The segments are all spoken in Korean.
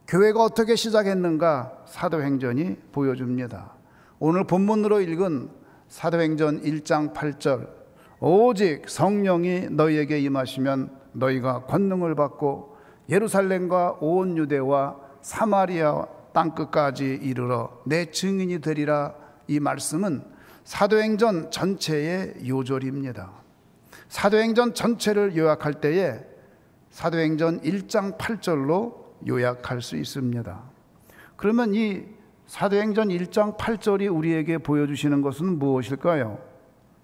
교회가 어떻게 시작했는가 사도행전이 보여줍니다. 오늘 본문으로 읽은 사도행전 1장 8절, 오직 성령이 너희에게 임하시면 너희가 권능을 받고 예루살렘과 온 유대와 사마리아 땅끝까지 이르러 내 증인이 되리라. 이 말씀은 사도행전 전체의 요절입니다. 사도행전 전체를 요약할 때에 사도행전 1장 8절로 요약할 수 있습니다. 그러면 이 사도행전 1장 8절이 우리에게 보여주시는 것은 무엇일까요?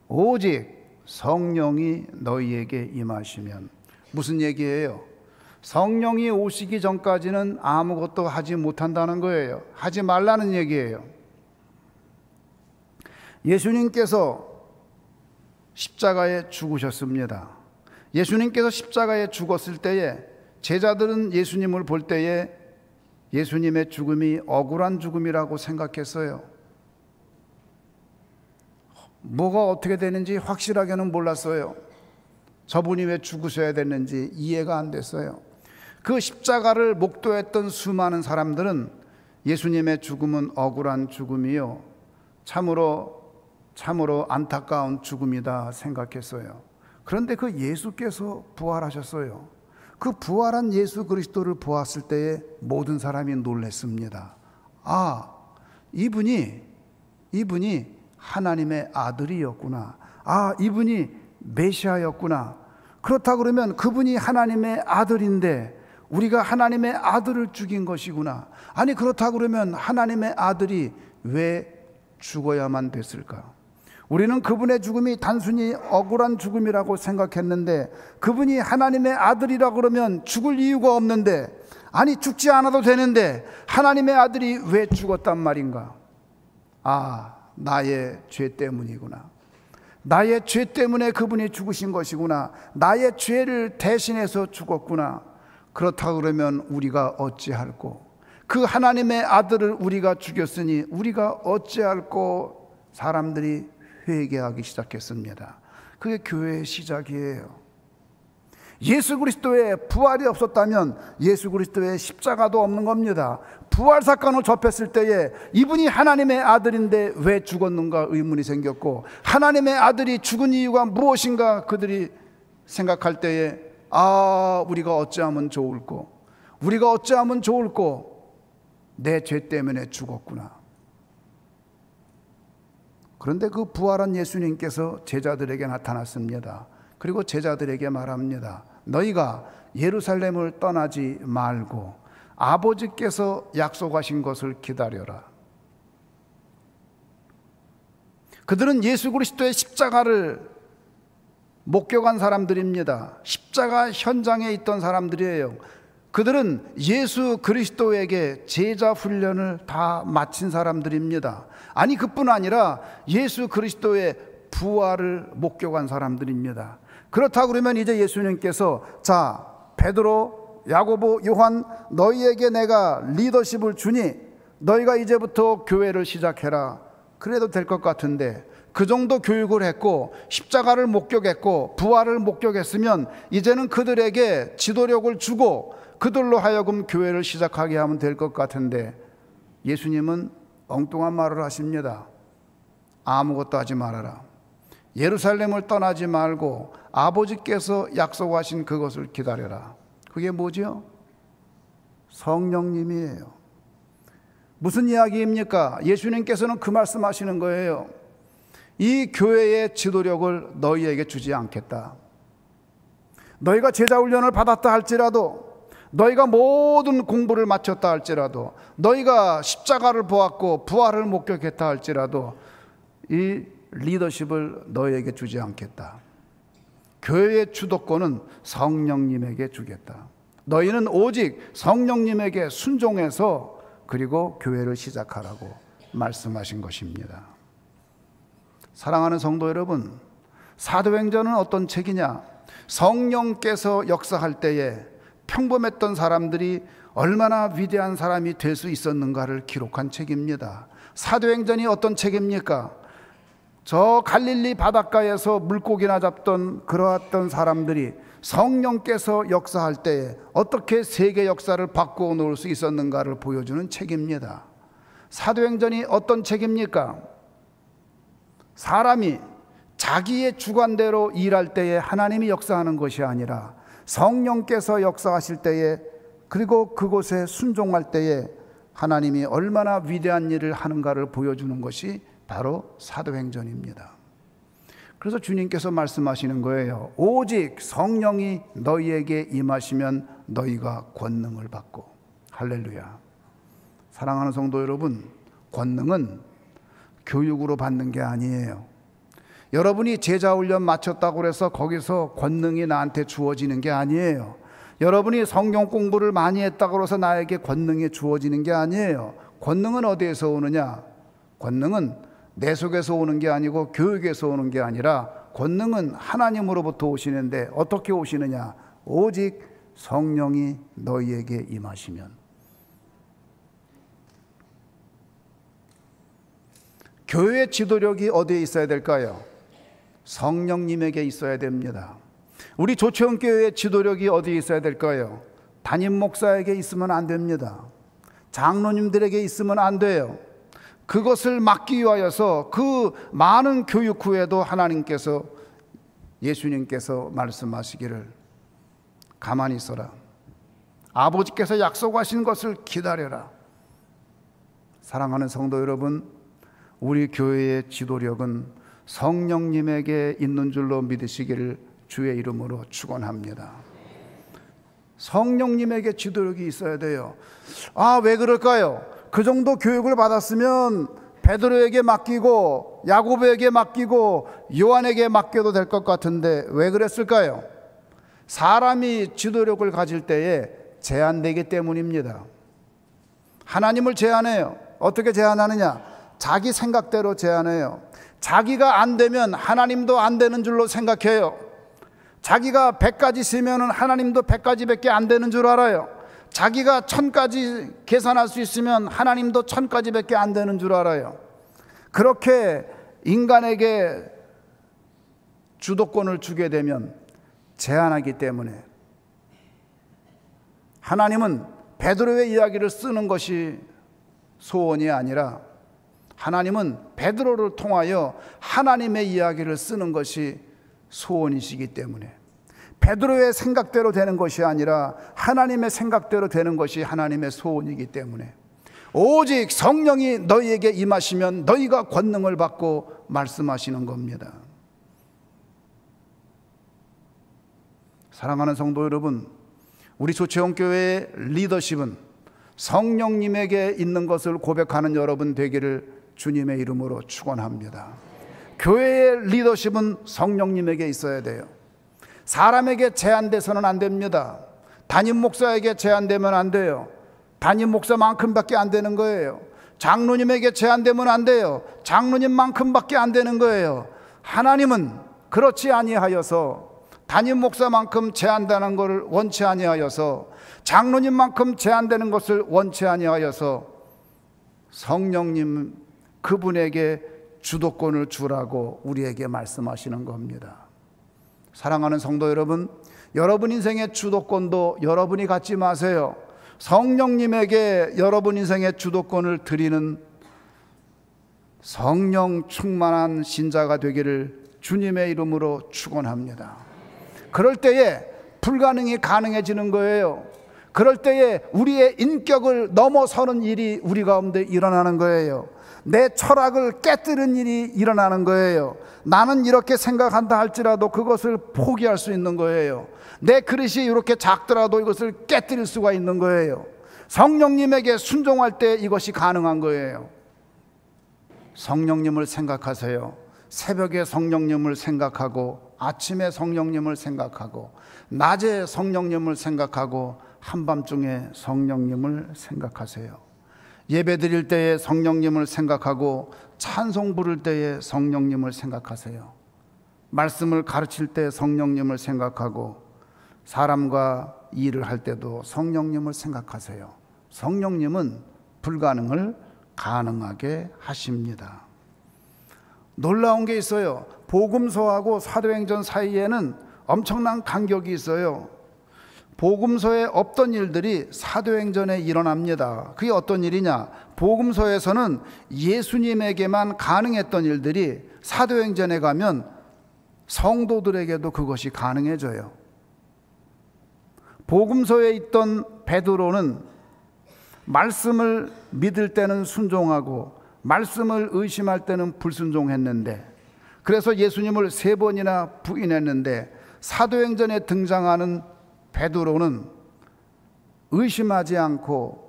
오직 성령이 너희에게 임하시면. 무슨 얘기예요? 성령이 오시기 전까지는 아무것도 하지 못한다는 거예요. 하지 말라는 얘기예요. 예수님께서 십자가에 죽으셨습니다. 예수님께서 십자가에 죽었을 때에 제자들은 예수님을 볼 때에 예수님의 죽음이 억울한 죽음이라고 생각했어요. 뭐가 어떻게 되는지 확실하게는 몰랐어요. 저분이 왜 죽으셔야 됐는지 이해가 안 됐어요. 그 십자가를 목도했던 수많은 사람들은 예수님의 죽음은 억울한 죽음이요, 참으로 안타까운 죽음이다 생각했어요. 그런데 그 예수께서 부활하셨어요. 그 부활한 예수 그리스도를 보았을 때에 모든 사람이 놀랐습니다. 아, 이분이 하나님의 아들이었구나. 아, 이분이 메시아였구나. 그렇다 그러면 그분이 하나님의 아들인데 우리가 하나님의 아들을 죽인 것이구나. 아니, 그렇다 그러면 하나님의 아들이 왜 죽어야만 됐을까? 우리는 그분의 죽음이 단순히 억울한 죽음이라고 생각했는데, 그분이 하나님의 아들이라 그러면 죽을 이유가 없는데, 아니 죽지 않아도 되는데 하나님의 아들이 왜 죽었단 말인가? 아, 나의 죄 때문이구나. 나의 죄 때문에 그분이 죽으신 것이구나. 나의 죄를 대신해서 죽었구나. 그렇다 그러면 우리가 어찌할꼬? 그 하나님의 아들을 우리가 죽였으니 우리가 어찌할꼬? 사람들이 회개하기 시작했습니다. 그게 교회의 시작이에요. 예수 그리스도의 부활이 없었다면 예수 그리스도의 십자가도 없는 겁니다. 부활 사건을 접했을 때에 이분이 하나님의 아들인데 왜 죽었는가 의문이 생겼고, 하나님의 아들이 죽은 이유가 무엇인가 그들이 생각할 때에, 아, 우리가 어찌하면 좋을꼬? 우리가 어찌하면 좋을꼬? 내 죄 때문에 죽었구나. 그런데 그 부활한 예수님께서 제자들에게 나타났습니다. 그리고 제자들에게 말합니다. 너희가 예루살렘을 떠나지 말고 아버지께서 약속하신 것을 기다려라. 그들은 예수 그리스도의 십자가를 목격한 사람들입니다. 십자가 현장에 있던 사람들이에요. 그들은 예수 그리스도에게 제자 훈련을 다 마친 사람들입니다. 아니, 그뿐 아니라 예수 그리스도의 부활을 목격한 사람들입니다. 그렇다 그러면 이제 예수님께서, 자, 베드로, 야고보, 요한, 너희에게 내가 리더십을 주니 너희가 이제부터 교회를 시작해라. 그래도 될 것 같은데, 그 정도 교육을 했고 십자가를 목격했고 부활을 목격했으면 이제는 그들에게 지도력을 주고 그들로 하여금 교회를 시작하게 하면 될 것 같은데, 예수님은 엉뚱한 말을 하십니다. 아무것도 하지 말아라. 예루살렘을 떠나지 말고 아버지께서 약속하신 그것을 기다려라. 그게 뭐죠? 성령님이에요. 무슨 이야기입니까? 예수님께서는 그 말씀하시는 거예요. 이 교회의 지도력을 너희에게 주지 않겠다. 너희가 제자훈련을 받았다 할지라도, 너희가 모든 공부를 마쳤다 할지라도, 너희가 십자가를 보았고 부활을 목격했다 할지라도 이 리더십을 너희에게 주지 않겠다. 교회의 주도권은 성령님에게 주겠다. 너희는 오직 성령님에게 순종해서 그리고 교회를 시작하라고 말씀하신 것입니다. 사랑하는 성도 여러분, 사도행전은 어떤 책이냐? 성령께서 역사할 때에 평범했던 사람들이 얼마나 위대한 사람이 될 수 있었는가를 기록한 책입니다. 사도행전이 어떤 책입니까? 저 갈릴리 바닷가에서 물고기나 잡던 그러했던 사람들이 성령께서 역사할 때에 어떻게 세계 역사를 바꾸어 놓을 수 있었는가를 보여주는 책입니다. 사도행전이 어떤 책입니까? 사람이 자기의 주관대로 일할 때에 하나님이 역사하는 것이 아니라 성령께서 역사하실 때에, 그리고 그곳에 순종할 때에 하나님이 얼마나 위대한 일을 하는가를 보여주는 것이 바로 사도행전입니다. 그래서 주님께서 말씀하시는 거예요. 오직 성령이 너희에게 임하시면 너희가 권능을 받고. 할렐루야. 사랑하는 성도 여러분, 권능은 교육으로 받는 게 아니에요. 여러분이 제자훈련 마쳤다고 해서 거기서 권능이 나한테 주어지는 게 아니에요. 여러분이 성경 공부를 많이 했다고 해서 나에게 권능이 주어지는 게 아니에요. 권능은 어디에서 오느냐? 권능은 내 속에서 오는 게 아니고 교육에서 오는 게 아니라 권능은 하나님으로부터 오시는데 어떻게 오시느냐? 오직 성령이 너희에게 임하시면. 교회의 지도력이 어디에 있어야 될까요? 성령님에게 있어야 됩니다. 우리 조치원교회의 지도력이 어디에 있어야 될까요? 담임 목사에게 있으면 안 됩니다. 장로님들에게 있으면 안 돼요. 그것을 막기 위하여서 그 많은 교육 후에도 하나님께서, 예수님께서 말씀하시기를 가만히 있어라. 아버지께서 약속하신 것을 기다려라. 사랑하는 성도 여러분, 우리 교회의 지도력은 성령님에게 있는 줄로 믿으시기를 주의 이름으로 축원합니다. 성령님에게 지도력이 있어야 돼요. 왜 그럴까요? 그 정도 교육을 받았으면 베드로에게 맡기고 야고보에게 맡기고 요한에게 맡겨도 될 것 같은데 왜 그랬을까요? 사람이 지도력을 가질 때에 제한되기 때문입니다. 하나님을 제한해요. 어떻게 제한하느냐? 자기 생각대로 제한해요. 자기가 안 되면 하나님도 안 되는 줄로 생각해요. 자기가 100가지 세면 하나님도 100가지밖에 안 되는 줄 알아요. 자기가 1000가지 계산할 수 있으면 하나님도 1000가지밖에 안 되는 줄 알아요. 그렇게 인간에게 주도권을 주게 되면 제한하기 때문에, 하나님은 베드로의 이야기를 쓰는 것이 소원이 아니라 하나님은 베드로를 통하여 하나님의 이야기를 쓰는 것이 소원이시기 때문에, 베드로의 생각대로 되는 것이 아니라 하나님의 생각대로 되는 것이 하나님의 소원이기 때문에 오직 성령이 너희에게 임하시면 너희가 권능을 받고 말씀하시는 겁니다. 사랑하는 성도 여러분, 우리 조치원교회의 리더십은 성령님에게 있는 것을 고백하는 여러분 되기를 주님의 이름으로 축원합니다. 교회의 리더십은 성령님에게 있어야 돼요. 사람에게 제한돼서는 안 됩니다. 담임 목사에게 제한되면 안 돼요. 담임 목사만큼밖에 안 되는 거예요. 장로님에게 제한되면 안 돼요. 장로님만큼밖에 안 되는 거예요. 하나님은 그렇지 아니하여서 담임 목사만큼 제한되는 것을 원치 아니하여서, 장로님만큼 제한되는 것을 원치 아니하여서 성령님 그분에게 주도권을 주라고 우리에게 말씀하시는 겁니다. 사랑하는 성도 여러분, 여러분 인생의 주도권도 여러분이 갖지 마세요. 성령님에게 여러분 인생의 주도권을 드리는 성령 충만한 신자가 되기를 주님의 이름으로 축원합니다. 그럴 때에 불가능이 가능해지는 거예요. 그럴 때에 우리의 인격을 넘어서는 일이 우리 가운데 일어나는 거예요. 내 철학을 깨뜨리는 일이 일어나는 거예요. 나는 이렇게 생각한다 할지라도 그것을 포기할 수 있는 거예요. 내 그릇이 이렇게 작더라도 이것을 깨뜨릴 수가 있는 거예요. 성령님에게 순종할 때 이것이 가능한 거예요. 성령님을 생각하세요. 새벽에 성령님을 생각하고, 아침에 성령님을 생각하고, 낮에 성령님을 생각하고, 한밤중에 성령님을 생각하세요. 예배 드릴 때에 성령님을 생각하고, 찬송 부를 때에 성령님을 생각하세요. 말씀을 가르칠 때 성령님을 생각하고, 사람과 일을 할 때도 성령님을 생각하세요. 성령님은 불가능을 가능하게 하십니다. 놀라운 게 있어요. 복음서하고 사도행전 사이에는 엄청난 간격이 있어요. 복음서에 없던 일들이 사도행전에 일어납니다. 그게 어떤 일이냐? 복음서에서는 예수님에게만 가능했던 일들이 사도행전에 가면 성도들에게도 그것이 가능해져요. 복음서에 있던 베드로는 말씀을 믿을 때는 순종하고 말씀을 의심할 때는 불순종했는데, 그래서 예수님을 3번이나 부인했는데, 사도행전에 등장하는 베드로는 의심하지 않고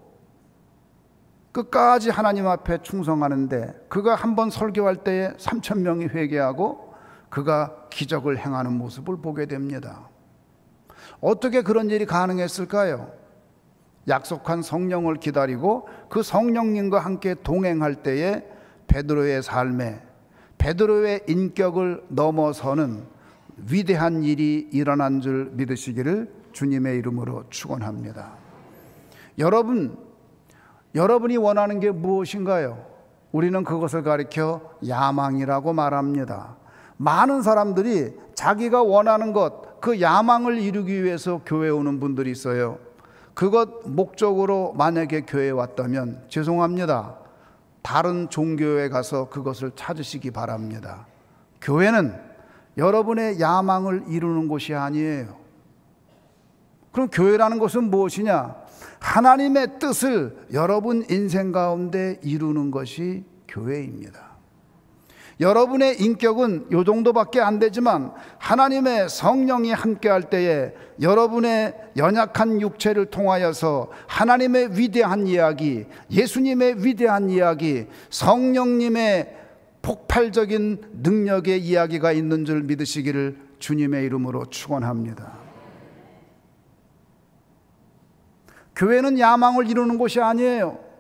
끝까지 하나님 앞에 충성하는데, 그가 한번 설교할 때에 3,000명이 회개하고 그가 기적을 행하는 모습을 보게 됩니다. 어떻게 그런 일이 가능했을까요? 약속한 성령을 기다리고 그 성령님과 함께 동행할 때에 베드로의 삶에, 베드로의 인격을 넘어서는 위대한 일이 일어난 줄 믿으시기를 주님의 이름으로 축원합니다. 여러분이 원하는 게 무엇인가요? 우리는 그것을 가리켜 야망이라고 말합니다. 많은 사람들이 자기가 원하는 것, 그 야망을 이루기 위해서 교회에 오는 분들이 있어요. 그것 목적으로 만약에 교회에 왔다면 죄송합니다. 다른 종교에 가서 그것을 찾으시기 바랍니다. 교회는 여러분의 야망을 이루는 곳이 아니에요. 그럼 교회라는 것은 무엇이냐? 하나님의 뜻을 여러분 인생 가운데 이루는 것이 교회입니다. 여러분의 인격은 요 정도밖에 안 되지만 하나님의 성령이 함께할 때에 여러분의 연약한 육체를 통하여서 하나님의 위대한 이야기, 예수님의 위대한 이야기, 성령님의 폭발적인 능력의 이야기가 있는 줄 믿으시기를 주님의 이름으로 축원합니다. 교회는 야망을 이루는 곳이 아니에요.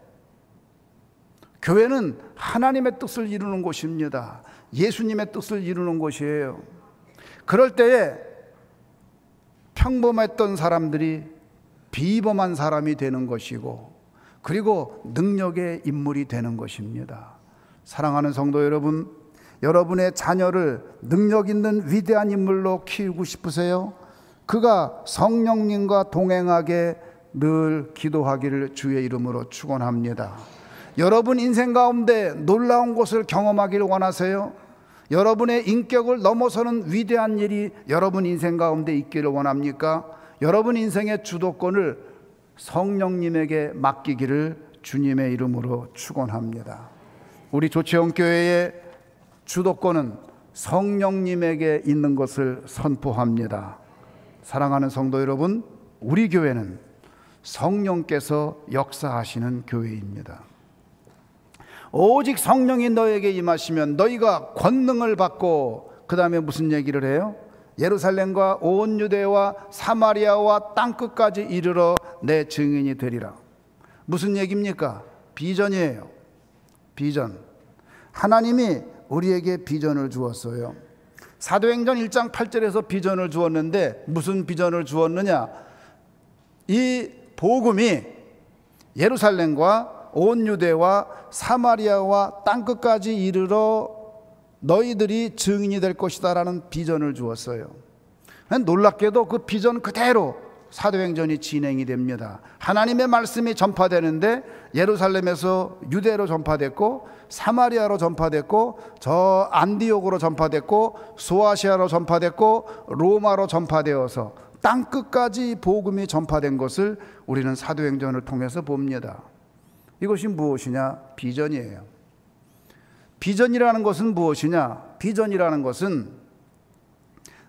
교회는 하나님의 뜻을 이루는 곳입니다. 예수님의 뜻을 이루는 곳이에요. 그럴 때에 평범했던 사람들이 비범한 사람이 되는 것이고, 그리고 능력의 인물이 되는 것입니다. 사랑하는 성도 여러분, 여러분의 자녀를 능력 있는 위대한 인물로 키우고 싶으세요? 그가 성령님과 동행하게 늘 기도하기를 주의 이름으로 축원합니다. 여러분 인생 가운데 놀라운 것을 경험하기를 원하세요? 여러분의 인격을 넘어서는 위대한 일이 여러분 인생 가운데 있기를 원합니까? 여러분 인생의 주도권을 성령님에게 맡기기를 주님의 이름으로 축원합니다. 우리 조치원교회의 주도권은 성령님에게 있는 것을 선포합니다. 사랑하는 성도 여러분, 우리 교회는 성령께서 역사하시는 교회입니다. 오직 성령이 너에게 임하시면 너희가 권능을 받고, 그 다음에 무슨 얘기를 해요? 예루살렘과 온 유대와 사마리아와 땅끝까지 이르러 내 증인이 되리라. 무슨 얘기입니까? 비전이에요. 비전. 하나님이 우리에게 비전을 주었어요. 사도행전 1장 8절에서 비전을 주었는데 무슨 비전을 주었느냐? 이 복음이 예루살렘과 온 유대와 사마리아와 땅끝까지 이르러 너희들이 증인이 될 것이다 라는 비전을 주었어요. 놀랍게도 그 비전 그대로 사도행전이 진행이 됩니다. 하나님의 말씀이 전파되는데 예루살렘에서 유대로 전파됐고, 사마리아로 전파됐고, 저 안디옥으로 전파됐고, 소아시아로 전파됐고, 로마로 전파되어서 땅끝까지 복음이 전파된 것을 우리는 사도행전을 통해서 봅니다. 이것이 무엇이냐? 비전이에요. 비전이라는 것은 무엇이냐? 비전이라는 것은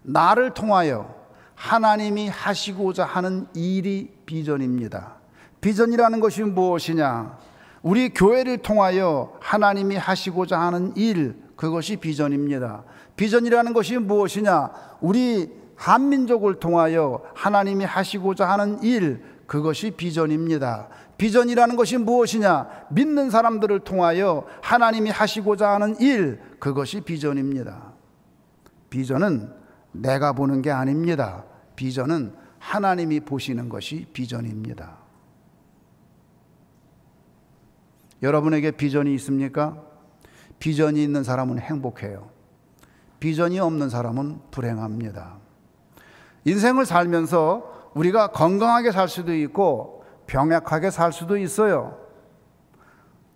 나를 통하여 하나님이 하시고자 하는 일이 비전입니다. 비전이라는 것이 무엇이냐? 우리 교회를 통하여 하나님이 하시고자 하는 일, 그것이 비전입니다. 비전이라는 것이 무엇이냐? 우리 한민족을 통하여 하나님이 하시고자 하는 일, 그것이 비전입니다. 비전이라는 것이 무엇이냐? 믿는 사람들을 통하여 하나님이 하시고자 하는 일, 그것이 비전입니다. 비전은 내가 보는 게 아닙니다. 비전은 하나님이 보시는 것이 비전입니다. 여러분에게 비전이 있습니까? 비전이 있는 사람은 행복해요. 비전이 없는 사람은 불행합니다. 인생을 살면서 우리가 건강하게 살 수도 있고 병약하게 살 수도 있어요.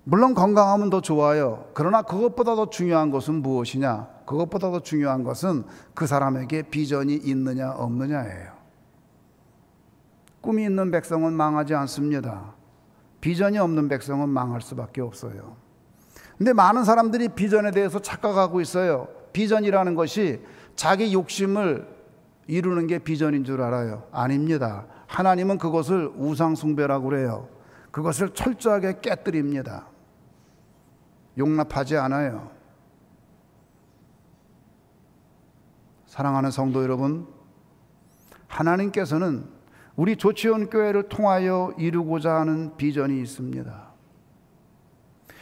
물론 건강하면 더 좋아요. 그러나 그것보다 더 중요한 것은 무엇이냐? 그것보다 더 중요한 것은 그 사람에게 비전이 있느냐 없느냐예요. 꿈이 있는 백성은 망하지 않습니다. 비전이 없는 백성은 망할 수밖에 없어요. 근데 많은 사람들이 비전에 대해서 착각하고 있어요. 비전이라는 것이 자기 욕심을 이루는 게 비전인 줄 알아요. 아닙니다. 하나님은 그것을 우상숭배라고 그래요. 그것을 철저하게 깨뜨립니다. 용납하지 않아요. 사랑하는 성도 여러분, 하나님께서는 우리 조치원 교회를 통하여 이루고자 하는 비전이 있습니다.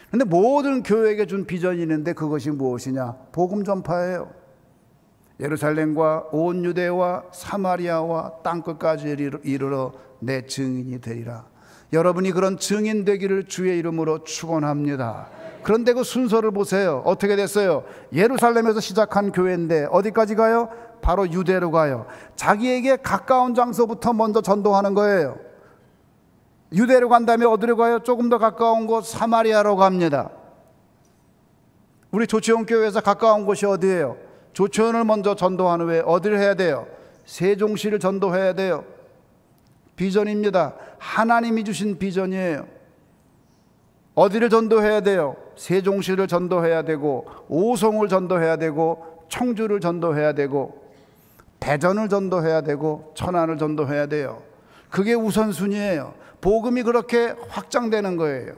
그런데 모든 교회에게 준 비전이 있는데 그것이 무엇이냐? 복음 전파예요. 예루살렘과 온 유대와 사마리아와 땅끝까지 이르러 내 증인이 되리라. 여러분이 그런 증인 되기를 주의 이름으로 축원합니다. 그런데 그 순서를 보세요. 어떻게 됐어요? 예루살렘에서 시작한 교회인데 어디까지 가요? 바로 유대로 가요. 자기에게 가까운 장소부터 먼저 전도하는 거예요. 유대로 간 다음에 어디로 가요? 조금 더 가까운 곳 사마리아로 갑니다. 우리 조치원 교회에서 가까운 곳이 어디예요? 조치원을 먼저 전도한 후에 어디를 해야 돼요? 세종시를 전도해야 돼요. 비전입니다. 하나님이 주신 비전이에요. 어디를 전도해야 돼요? 세종시를 전도해야 되고, 오송을 전도해야 되고, 청주를 전도해야 되고, 대전을 전도해야 되고, 천안을 전도해야 돼요. 그게 우선순위예요. 복음이 그렇게 확장되는 거예요.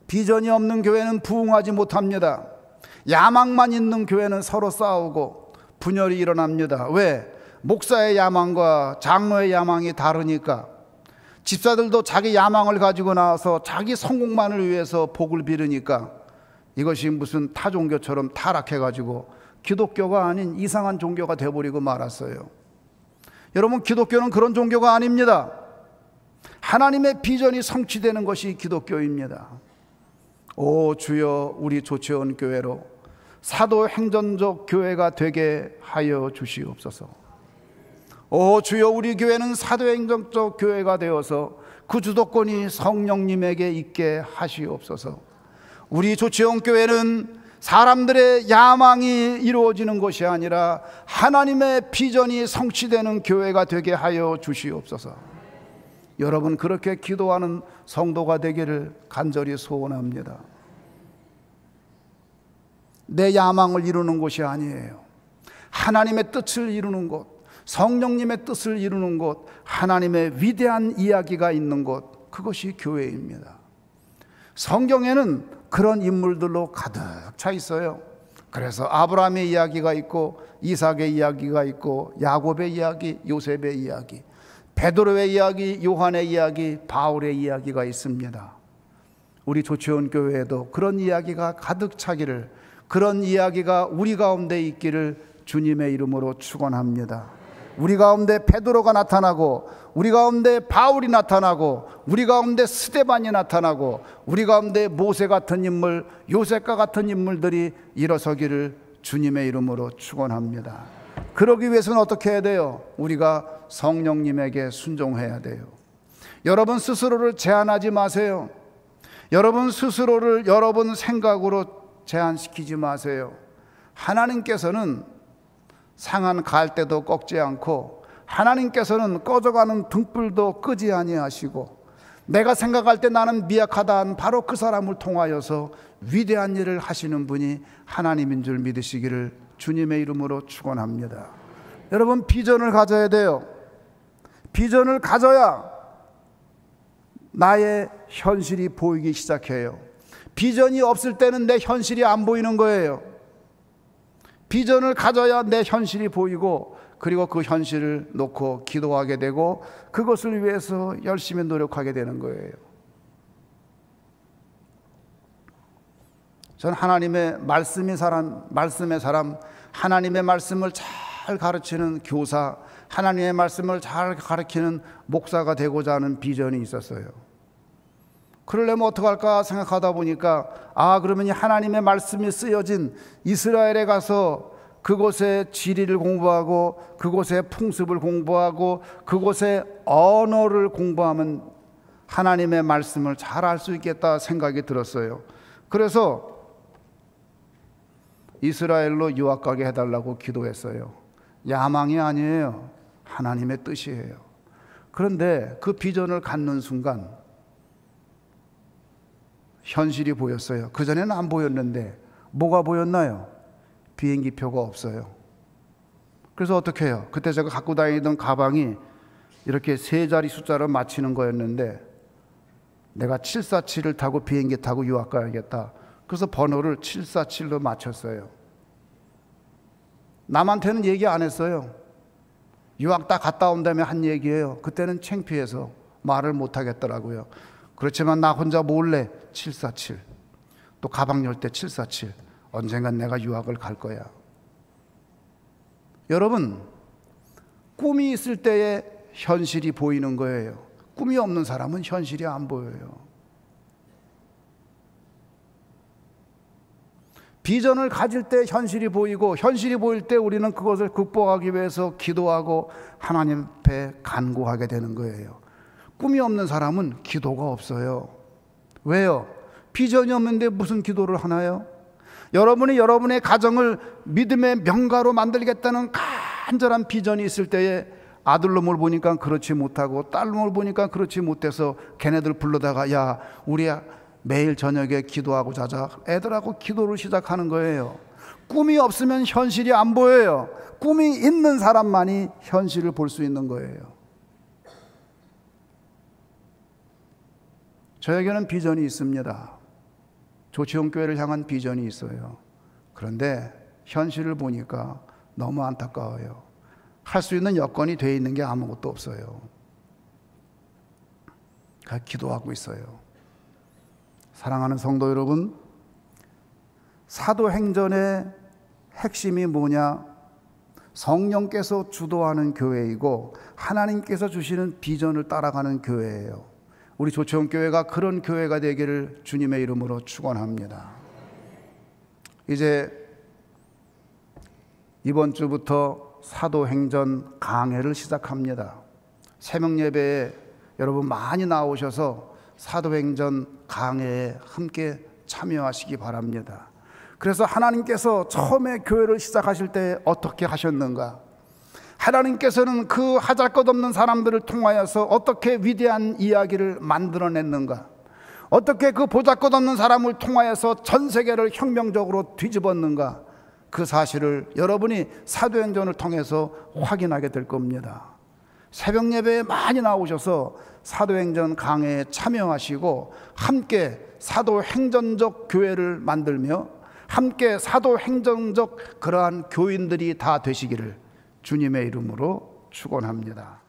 비전이 없는 교회는 부흥하지 못합니다. 야망만 있는 교회는 서로 싸우고 분열이 일어납니다. 왜? 목사의 야망과 장로의 야망이 다르니까. 집사들도 자기 야망을 가지고 나와서 자기 성공만을 위해서 복을 비르니까 이것이 무슨 타 종교처럼 타락해가지고 기독교가 아닌 이상한 종교가 되어버리고 말았어요. 여러분, 기독교는 그런 종교가 아닙니다. 하나님의 비전이 성취되는 것이 기독교입니다. 오 주여, 우리 조치원 교회로 사도행전적 교회가 되게 하여 주시옵소서. 오 주여, 우리 교회는 사도행전적 교회가 되어서 그 주도권이 성령님에게 있게 하시옵소서. 우리 조치원 교회는 사람들의 야망이 이루어지는 것이 아니라 하나님의 비전이 성취되는 교회가 되게 하여 주시옵소서. 여러분, 그렇게 기도하는 성도가 되기를 간절히 소원합니다. 내 야망을 이루는 곳이 아니에요. 하나님의 뜻을 이루는 곳, 성령님의 뜻을 이루는 곳, 하나님의 위대한 이야기가 있는 곳, 그것이 교회입니다. 성경에는 그런 인물들로 가득 차 있어요. 그래서 아브라함의 이야기가 있고, 이삭의 이야기가 있고, 야곱의 이야기, 요셉의 이야기, 베드로의 이야기, 요한의 이야기, 바울의 이야기가 있습니다. 우리 조치원 교회에도 그런 이야기가 가득 차기를, 그런 이야기가 우리 가운데 있기를 주님의 이름으로 축원합니다. 우리 가운데 베드로가 나타나고, 우리 가운데 바울이 나타나고, 우리 가운데 스데반이 나타나고, 우리 가운데 모세 같은 인물, 요셉과 같은 인물들이 일어서기를 주님의 이름으로 축원합니다. 그러기 위해서는 어떻게 해야 돼요? 우리가 성령님에게 순종해야 돼요. 여러분 스스로를 제한하지 마세요. 여러분 스스로를 여러분 생각으로 제한시키지 마세요. 하나님께서는 상한 갈대도 꺾지 않고, 하나님께서는 꺼져가는 등불도 끄지 아니하시고, 내가 생각할 때 나는 미약하다 한 바로 그 사람을 통하여서 위대한 일을 하시는 분이 하나님인 줄 믿으시기를 주님의 이름으로 축원합니다. 여러분, 비전을 가져야 돼요. 비전을 가져야 나의 현실이 보이기 시작해요. 비전이 없을 때는 내 현실이 안 보이는 거예요. 비전을 가져야 내 현실이 보이고, 그리고 그 현실을 놓고 기도하게 되고 그것을 위해서 열심히 노력하게 되는 거예요. 저는 하나님의 말씀의 사람, 하나님의 말씀을 잘 가르치는 교사, 하나님의 말씀을 잘 가르치는 목사가 되고자 하는 비전이 있었어요. 그러려면 어떡할까 생각하다 보니까 그러면 이 하나님의 말씀이 쓰여진 이스라엘에 가서 그곳의 지리를 공부하고 그곳의 풍습을 공부하고 그곳의 언어를 공부하면 하나님의 말씀을 잘 알 수 있겠다 생각이 들었어요. 그래서 이스라엘로 유학 가게 해달라고 기도했어요. 야망이 아니에요. 하나님의 뜻이에요. 그런데 그 비전을 갖는 순간 현실이 보였어요. 그전에는 안 보였는데 뭐가 보였나요? 비행기표가 없어요. 그래서 어떻게 해요? 그때 제가 갖고 다니던 가방이 이렇게 세 자리 숫자를 맞히는 거였는데 내가 747을 타고 비행기 타고 유학 가야겠다. 그래서 번호를 747로 맞췄어요. 남한테는 얘기 안 했어요. 유학 다 갔다 온다며 한 얘기예요. 그때는 창피해서 말을 못 하겠더라고요. 그렇지만 나 혼자 몰래 747, 또 가방 열 때 747, 언젠간 내가 유학을 갈 거야. 여러분, 꿈이 있을 때에 현실이 보이는 거예요. 꿈이 없는 사람은 현실이 안 보여요. 비전을 가질 때 현실이 보이고, 현실이 보일 때 우리는 그것을 극복하기 위해서 기도하고 하나님 앞에 간구하게 되는 거예요. 꿈이 없는 사람은 기도가 없어요. 왜요? 비전이 없는데 무슨 기도를 하나요? 여러분이 여러분의 가정을 믿음의 명가로 만들겠다는 간절한 비전이 있을 때에 아들놈을 보니까 그렇지 못하고 딸놈을 보니까 그렇지 못해서 걔네들 불러다가 야, 우리 매일 저녁에 기도하고 자자. 애들하고 기도를 시작하는 거예요. 꿈이 없으면 현실이 안 보여요. 꿈이 있는 사람만이 현실을 볼 수 있는 거예요. 저에게는 비전이 있습니다. 조치원교회를 향한 비전이 있어요. 그런데 현실을 보니까 너무 안타까워요. 할 수 있는 여건이 돼 있는 게 아무것도 없어요. 기도하고 있어요. 사랑하는 성도 여러분, 사도행전의 핵심이 뭐냐? 성령께서 주도하는 교회이고 하나님께서 주시는 비전을 따라가는 교회예요. 우리 조치원교회가 그런 교회가 되기를 주님의 이름으로 축원합니다. 이제 이번 주부터 사도행전 강해를 시작합니다. 새벽 예배에 여러분 많이 나오셔서 사도행전 강해에 함께 참여하시기 바랍니다. 그래서 하나님께서 처음에 교회를 시작하실 때 어떻게 하셨는가? 하나님께서는 그 하잘것없는 사람들을 통하여서 어떻게 위대한 이야기를 만들어냈는가? 어떻게 그 보잘것없는 사람을 통하여서 전 세계를 혁명적으로 뒤집었는가? 그 사실을 여러분이 사도행전을 통해서 확인하게 될 겁니다. 새벽 예배에 많이 나오셔서 사도행전 강해에 참여하시고 함께 사도행전적 교회를 만들며 함께 사도행전적 그러한 교인들이 다 되시기를 주님의 이름으로 축원합니다.